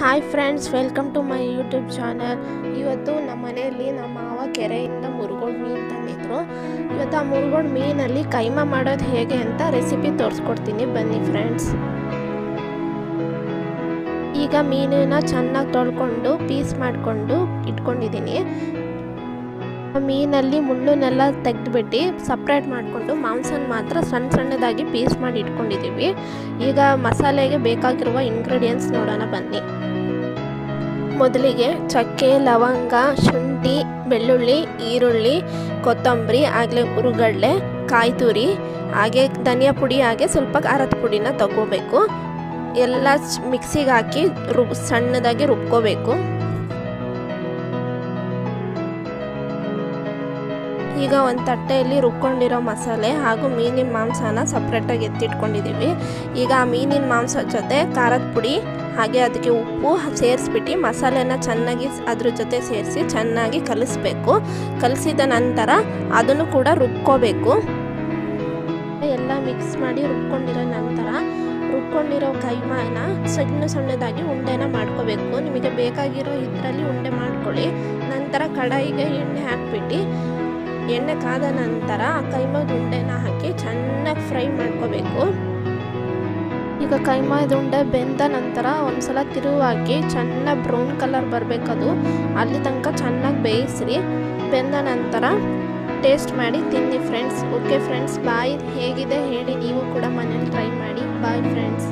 Hi friends, welcome to my YouTube channel. ಇವತ್ತು ನಮ್ಮ ಮನೆಯಲ್ಲಿ ನಮ್ಮ ಮಾವ ಕೆರೆಯಿಂದ ಮುರುಗೋಡು ಮೀನು ತಂದಿದ್ರು. ಇವತ್ತು ಆ ಮುರುಗೋಡು ಮೀನಲ್ಲಿ ಕೈಮಾ ಮಾಡೋದು ಹೇಗೆ ಅಂತ ರೆಸಿಪಿ ತೋರಿಸ್ಕೊಡ್ತೀನಿ, ಬನ್ನಿ ಫ್ರೆಂಡ್ಸ್. ಈಗ ಮೀನನ್ನ ಚೆನ್ನಾಗಿ ತೊಳ್ಕೊಂಡು ಪೀಸ್ ಮಾಡಿಕೊಂಡು ಇಟ್ಕೊಂಡಿದ್ದೀನಿ. ಮೀನಲ್ಲಿ ಮುಳ್ಳುನೆಲ್ಲ ತೆಗೆದುಬಿಟ್ಟು ಸಪ್ರೇಟ್ ಮಾಡಿಕೊಂಡು ಮಾಂಸನ ಮಾತ್ರ ಸಣ್ಣ ಸಣ್ಣದಾಗಿ ಪೀಸ್ ಮಾಡಿ ಇಟ್ಕೊಂಡಿದ್ದೀವಿ. ಈಗ ಮಸಾಲೆಗೆ ಬೇಕಾಗಿರುವ ಇಂಗ್ರೀಡಿಯೆಂಟ್ಸ್ ನೋಡೋಣ, ಬನ್ನಿ. ಮೊದಲಿಗೆ ಚಕ್ಕೆ, ಲವಂಗ, ಶುಂಠಿ, ಬೆಳ್ಳುಳ್ಳಿ, ಈರುಳ್ಳಿ, ಕೊತ್ತಂಬರಿ, ಆಗಲೇ ಹುರುಗಡ್ಲೆ, ಕಾಯಿ ತುರಿ, ಹಾಗೆ ಧನಿಯಾ ಪುಡಿ, ಹಾಗೆ ಸ್ವಲ್ಪ ಖಾರದ ಪುಡಿನ ತಗೋಬೇಕು. ಎಲ್ಲ ಮಿಕ್ಸಿಗೆ ಹಾಕಿ ಸಣ್ಣದಾಗಿ ರುಬ್ಕೋಬೇಕು. ಈಗ ಒಂದು ತಟ್ಟೆಯಲ್ಲಿ ರುಬ್ಕೊಂಡಿರೋ ಮಸಾಲೆ ಹಾಗೂ ಮೀನಿನ ಮಾಂಸನ ಸಪ್ರೇಟಾಗಿ ಎತ್ತಿಟ್ಕೊಂಡಿದ್ದೀವಿ. ಈಗ ಆ ಮೀನಿನ ಮಾಂಸ ಜೊತೆ ಖಾರದ ಪುಡಿ ಹಾಗೆ ಅದಕ್ಕೆ ಉಪ್ಪು ಸೇರಿಸ್ಬಿಟ್ಟು ಮಸಾಲೆನ ಚೆನ್ನಾಗಿ ಅದ್ರ ಜೊತೆ ಸೇರಿಸಿ ಚೆನ್ನಾಗಿ ಕಲಿಸ್ಬೇಕು. ಕಲಿಸಿದ ನಂತರ ಅದನ್ನು ಕೂಡ ರುಬ್ಕೋಬೇಕು. ಎಲ್ಲ ಮಿಕ್ಸ್ ಮಾಡಿ ರುಬ್ಕೊಂಡಿರೋ ನಂತರ ರುಬ್ಕೊಂಡಿರೋ ಕೈಮಾನ ಸಣ್ಣದಾಗಿ ಉಂಡೆನ ಮಾಡ್ಕೋಬೇಕು. ನಿಮಗೆ ಬೇಕಾಗಿರೋ ಇದರಲ್ಲಿ ಉಂಡೆ ಮಾಡ್ಕೊಳ್ಳಿ. ನಂತರ ಕಡಾಯಿಗೆ ಎಣ್ಣೆ ಹಾಕ್ಬಿಟ್ಟು ಎಣ್ಣೆ ಕಾದ ನಂತರ ಆ ಕೈಮಾದ ಉಂಡೆನ ಹಾಕಿ ಚೆನ್ನಾಗಿ ಫ್ರೈ ಮಾಡ್ಕೋಬೇಕು. ಈಗ ಕೈಮಾದ ಉಂಡೆ ಬೆಂದ ನಂತರ ಒಂದ್ಸಲ ತಿರುವು ಹಾಕಿ ಚೆನ್ನಾಗಿ ಬ್ರೌನ್ ಕಲರ್ ಬರಬೇಕದು, ಅಲ್ಲಿ ತನಕ ಚೆನ್ನಾಗಿ ಬೇಯಿಸ್ರಿ. ಬೆಂದ ನಂತರ ಟೇಸ್ಟ್ ಮಾಡಿ ತಿನ್ನಿ ಫ್ರೆಂಡ್ಸ್. ಓಕೆ ಫ್ರೆಂಡ್ಸ್, ಬಾಯ್. ಹೇಗಿದೆ ಹೇಳಿ, ನೀವು ಕೂಡ ಮನೇಲಿ ಟ್ರೈ ಮಾಡಿ. Bye friends.